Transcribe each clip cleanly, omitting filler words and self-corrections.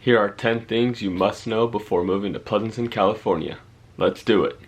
Here are 10 things you must know before moving to Pleasanton, California. Let's do it.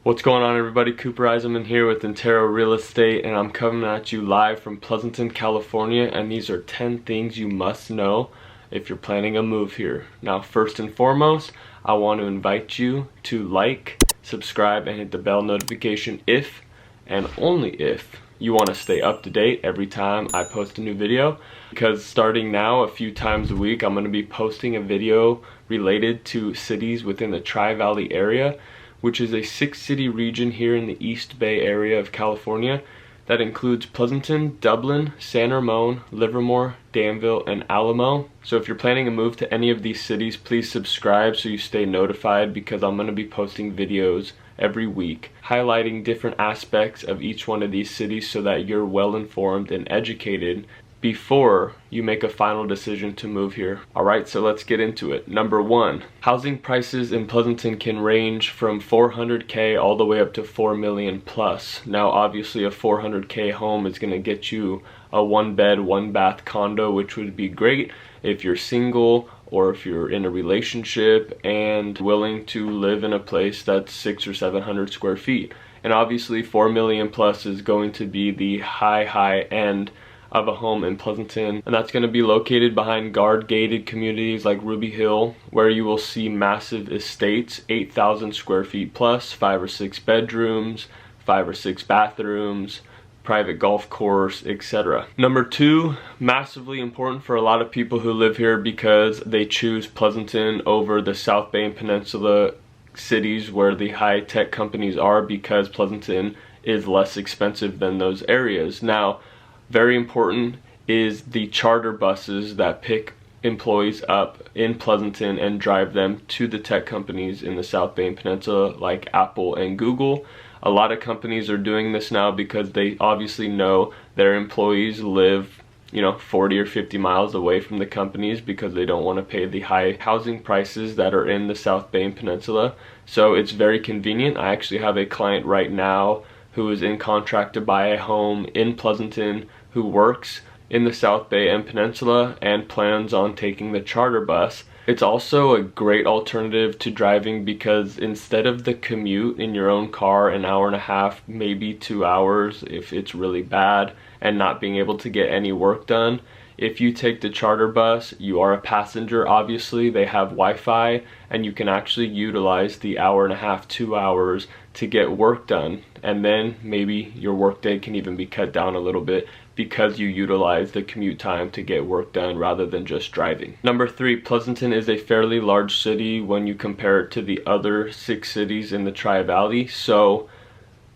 What's going on, everybody? Cooper Eisenmann here with Untitled Real Estate, and I'm coming at you live from Pleasanton, California, and these are 10 things you must know if you're planning a move here. Now, first and foremost, I want to invite you to like, subscribe, and hit the bell notification if and only if you want to stay up to date every time I post a new video, because starting now a few times a week I'm going to be posting a video related to cities within the Tri-Valley area, which is a 6-city region here in the East Bay area of California that includes Pleasanton, Dublin, San Ramon, Livermore, Danville, and Alamo. So if you're planning a move to any of these cities, please subscribe so you stay notified, because I'm going to be posting videos every week highlighting different aspects of each one of these cities so that you're well informed and educated before you make a final decision to move here. Alright, so let's get into it. Number 1, housing prices in Pleasanton can range from $400K all the way up to $4 million plus. Now obviously a $400K home is going to get you a 1-bed, 1-bath condo, which would be great if you're single or if you're in a relationship and willing to live in a place that's 600 or 700 square feet. And obviously $4 million plus is going to be the high end of a home in Pleasanton, and that's going to be located behind guard-gated communities like Ruby Hill, where you will see massive estates, 8,000 square feet plus, 5 or 6 bedrooms, 5 or 6 bathrooms, private golf course, etc. Number 2, massively important for a lot of people who live here because they choose Pleasanton over the South Bay and Peninsula cities where the high-tech companies are, because Pleasanton is less expensive than those areas. Now, very important is the charter buses that pick employees up in Pleasanton and drive them to the tech companies in the South Bay and Peninsula like Apple and Google. A lot of companies are doing this now because they obviously know their employees live 40 or 50 miles away from the companies, because they don't want to pay the high housing prices that are in the South Bay and Peninsula. So it's very convenient. I actually have a client right now who is in contract to buy a home in Pleasanton, who works in the South Bay and Peninsula and plans on taking the charter bus. It's also a great alternative to driving, because instead of the commute in your own car, an hour and a half, maybe 2 hours if it's really bad, and not being able to get any work done, if you take the charter bus, you are a passenger. Obviously, they have Wi-Fi, and you can actually utilize the hour and a half, 2 hours to get work done. And then maybe your work day can even be cut down a little bit because you utilize the commute time to get work done rather than just driving. Number 3, Pleasanton is a fairly large city when you compare it to the other 6 cities in the Tri-Valley. So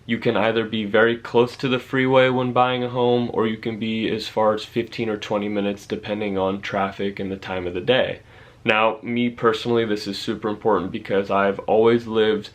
you can either be very close to the freeway when buying a home, or you can be as far as 15 or 20 minutes depending on traffic and the time of the day. Now, me personally, this is super important because I've always lived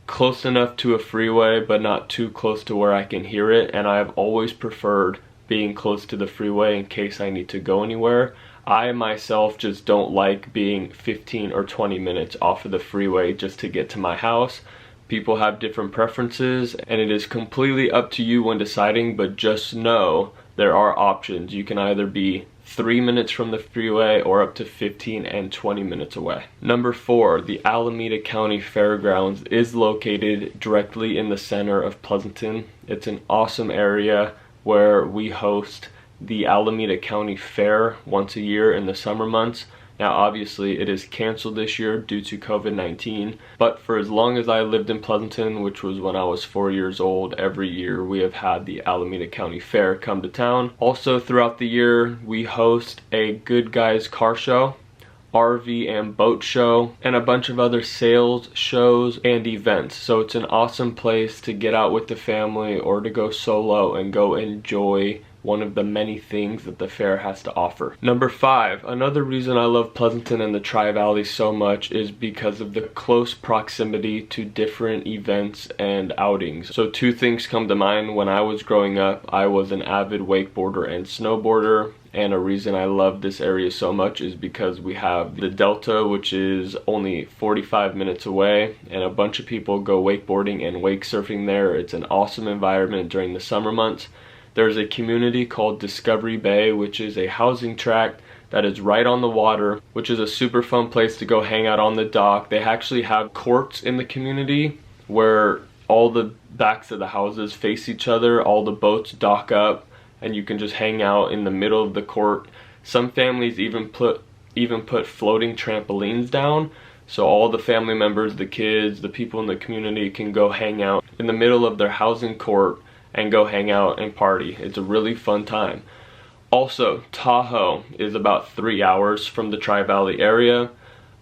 close enough to a freeway but not too close to where I can hear it, and I've always preferred being close to the freeway in case I need to go anywhere. I myself just don't like being 15 or 20 minutes off of the freeway just to get to my house. People have different preferences, and it is completely up to you when deciding, but just know there are options. You can either be 3 minutes from the freeway or up to 15 and 20 minutes away. Number 4, the Alameda County Fairgrounds is located directly in the center of Pleasanton. It's an awesome area where we host the Alameda County Fair once a year in the summer months. Now obviously it is canceled this year due to COVID-19, but for as long as I lived in Pleasanton, which was when I was 4 years old, every year we have had the Alameda County Fair come to town. Also throughout the year we host a Good Guys car show, RV and boat show, and a bunch of other sales shows and events. So it's an awesome place to get out with the family or to go solo and go enjoy one of the many things that the fair has to offer. Number 5, another reason I love Pleasanton and the Tri-Valley so much is because of the close proximity to different events and outings. So 2 things come to mind. When I was growing up, I was an avid wakeboarder and snowboarder, and a reason I love this area so much is because we have the Delta, which is only 45 minutes away, and a bunch of people go wakeboarding and wake surfing there. It's an awesome environment during the summer months. There's a community called Discovery Bay, which is a housing tract that is right on the water, which is a super fun place to go hang out on the dock. They actually have courts in the community where all the backs of the houses face each other, all the boats dock up, and you can just hang out in the middle of the court. Some families even put floating trampolines down, so all the family members, the kids, the people in the community can go hang out in the middle of their housing court and go hang out and party. It's a really fun time. Also, Tahoe is about 3 hours from the Tri-Valley area.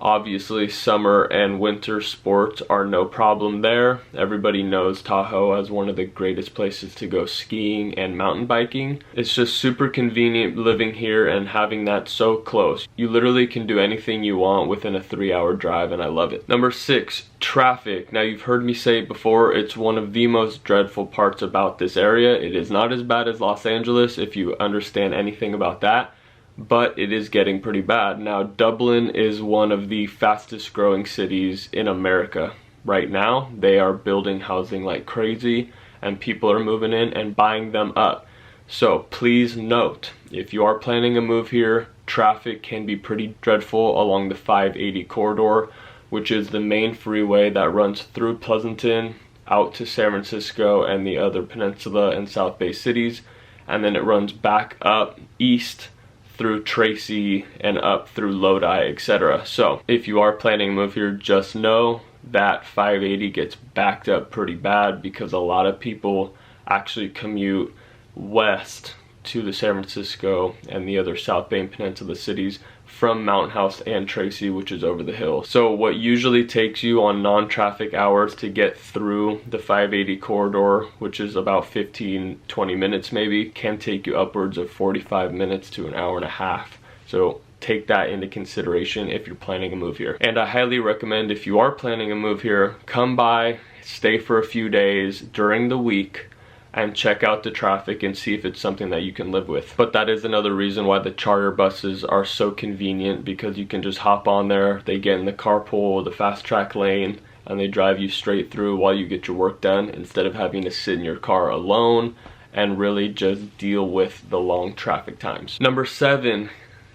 Obviously, summer and winter sports are no problem there. Everybody knows Tahoe as one of the greatest places to go skiing and mountain biking. It's just super convenient living here and having that so close. You literally can do anything you want within a 3-hour drive, and I love it. Number 6, traffic. Now, you've heard me say it before, it's one of the most dreadful parts about this area. It is not as bad as Los Angeles, if you understand anything about that, but it is getting pretty bad. Now, Dublin is one of the fastest growing cities in America right now. They are building housing like crazy, and people are moving in and buying them up. So please note, if you are planning a move here, traffic can be pretty dreadful along the 580 corridor, which is the main freeway that runs through Pleasanton out to San Francisco and the other Peninsula and South Bay cities, and then it runs back up east through Tracy and up through Lodi, etc. So if you are planning a move here, just know that 580 gets backed up pretty bad because a lot of people actually commute west to the San Francisco and the other South Bay and Peninsula cities from Mountain House and Tracy, which is over the hill. So what usually takes you on non-traffic hours to get through the 580 corridor, which is about 15-20 minutes maybe, can take you upwards of 45 minutes to an hour and a half. So take that into consideration if you're planning a move here. And I highly recommend, if you are planning a move here, come by, stay for a few days during the week, and check out the traffic and see if it's something that you can live with. But that is another reason why the charter buses are so convenient, because you can just hop on there, they get in the carpool, the fast track lane, and they drive you straight through while you get your work done, instead of having to sit in your car alone and really just deal with the long traffic times. Number 7,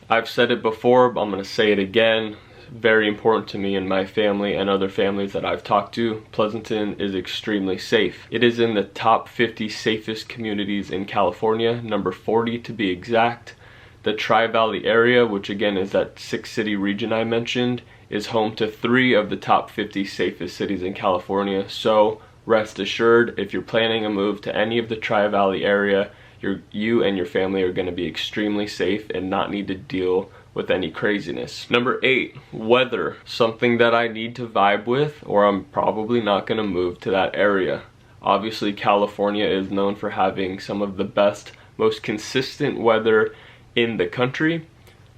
I've said it before, but I'm gonna say it again. Very important to me and my family and other families that I've talked to. Pleasanton is extremely safe. It is in the top 50 safest communities in California, number 40 to be exact. The Tri-Valley area, which again is that 6-city region I mentioned, is home to 3 of the top 50 safest cities in California. So rest assured, if you're planning a move to any of the Tri-Valley area, you and your family are going to be extremely safe and not need to deal with any craziness. Number 8, weather. Something that I need to vibe with, or I'm probably not going to move to that area. Obviously, California is known for having some of the best, most consistent weather in the country.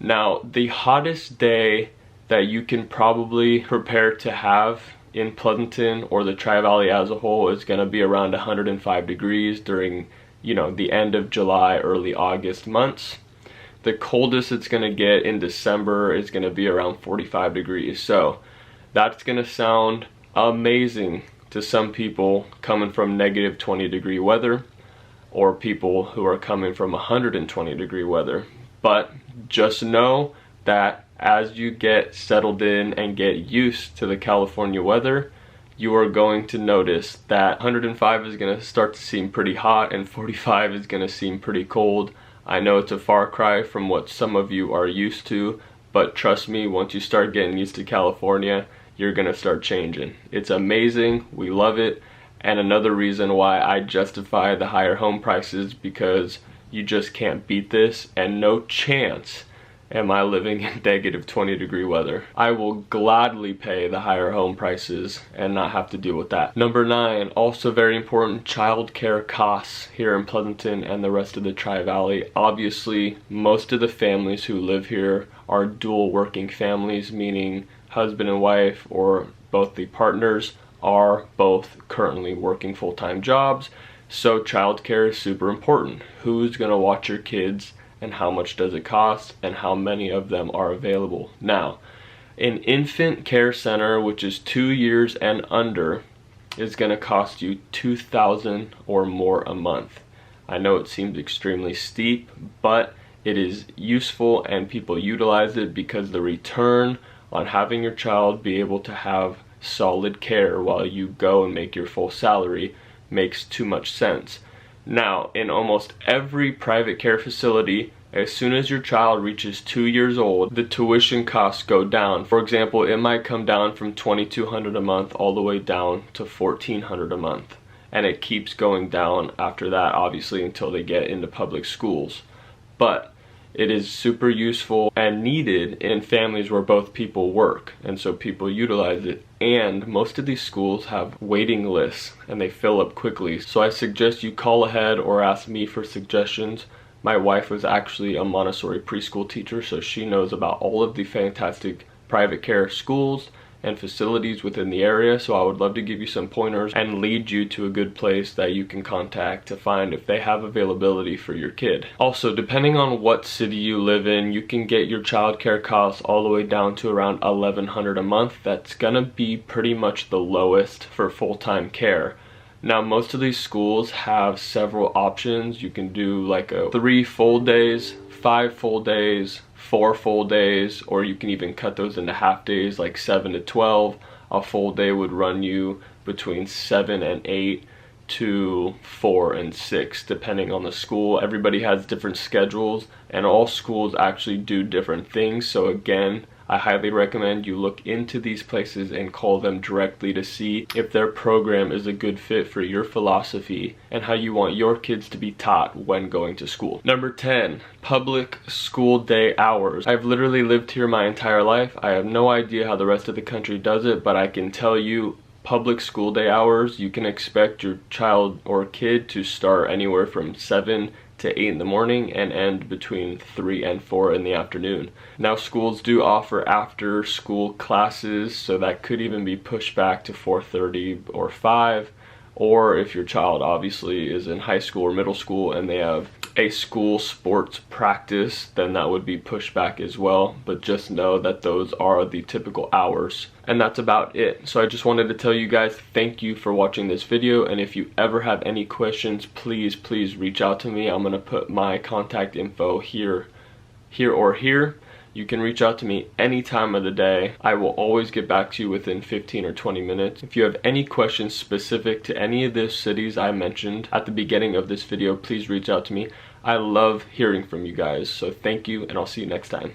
Now, the hottest day that you can probably prepare to have in Pleasanton or the Tri-Valley as a whole is going to be around 105 degrees during, the end of July, early August months. The coldest it's going to get in December is going to be around 45 degrees. So that's going to sound amazing to some people coming from negative 20 degree weather, or people who are coming from 120 degree weather. But just know that as you get settled in and get used to the California weather, you are going to notice that 105 is going to start to seem pretty hot and 45 is going to seem pretty cold. I know it's a far cry from what some of you are used to, but trust me, once you start getting used to California, you're gonna start changing. It's amazing, we love it, and another reason why I justify the higher home prices, because you just can't beat this, and no chance am I living in negative 20-degree weather. I will gladly pay the higher home prices and not have to deal with that. Number 9, also very important, childcare costs here in Pleasanton and the rest of the Tri-Valley. Obviously, most of the families who live here are dual working families, meaning husband and wife or both the partners are both currently working full-time jobs. So childcare is super important. Who's gonna watch your kids and how much does it cost and how many of them are available? Now, an infant care center, which is 2 years and under, is gonna cost you $2,000 or more a month. I know it seems extremely steep, but it is useful and people utilize it because the return on having your child be able to have solid care while you go and make your full salary makes too much sense. Now, in almost every private care facility, as soon as your child reaches 2 years old, the tuition costs go down. For example, it might come down from $2,200 a month all the way down to $1,400 a month. And it keeps going down after that, obviously, until they get into public schools. But it is super useful and needed in families where both people work, and so people utilize it. And most of these schools have waiting lists and they fill up quickly, so I suggest you call ahead or ask me for suggestions. My wife was actually a Montessori preschool teacher, so she knows about all of the fantastic private care schools and facilities within the area, so I would love to give you some pointers and lead you to a good place that you can contact to find if they have availability for your kid. Also, depending on what city you live in, you can get your childcare costs all the way down to around $1,100 a month. That's gonna be pretty much the lowest for full-time care. Now, most of these schools have several options. You can do like 3 full days, 5 full days, 4 full days, or you can even cut those into half days, like 7 to 12. A full day would run you between 7 and 8 to 4 and 6, depending on the school. Everybody has different schedules, and all schools actually do different things. So again, I highly recommend you look into these places and call them directly to see if their program is a good fit for your philosophy and how you want your kids to be taught when going to school. Number 10, public school day hours. I've literally lived here my entire life. I have no idea how the rest of the country does it, but I can tell you public school day hours, you can expect your child or kid to start anywhere from 7 to 8 in the morning and end between 3 and 4 in the afternoon. Now, schools do offer after school classes, so that could even be pushed back to 4:30 or 5. Or if your child obviously is in high school or middle school and they have a school sports practice, then that would be pushed back as well. But just know that those are the typical hours. And that's about it. So I just wanted to tell you guys thank you for watching this video, and if you ever have any questions, please reach out to me. I'm gonna put my contact info here or here. You can reach out to me any time of the day. I will always get back to you within 15 or 20 minutes. If you have any questions specific to any of the cities I mentioned at the beginning of this video, please reach out to me. I love hearing from you guys. So thank you, and I'll see you next time.